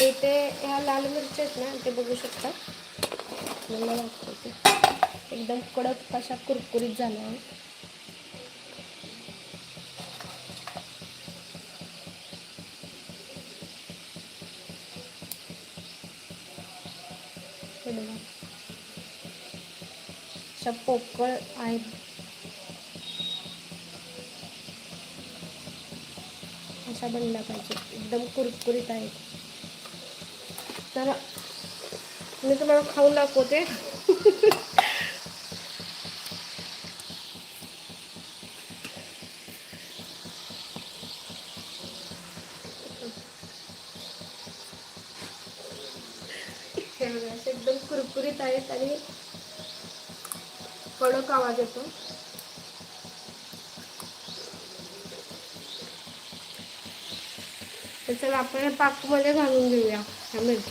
तर इथे ह्या लाल मिरच्या आहेत ना, ते बघू शकता. मला दाखवते. एकदम कडक अशा कुरकुरीत झाल्या आहे. हे बघा, अशा पोकळ आहेत. अशा बनल्या पाहिजे, एकदम कुरकुरीत आहेत. तर मी तुम्हाला खाऊन दाखवते. हे बघा, असे एकदम कुरकुरीत आहेत आणि कडक आवाज येतो. तर चला आपण पाकमध्ये घालून घेऊया ह्या मिरच्या.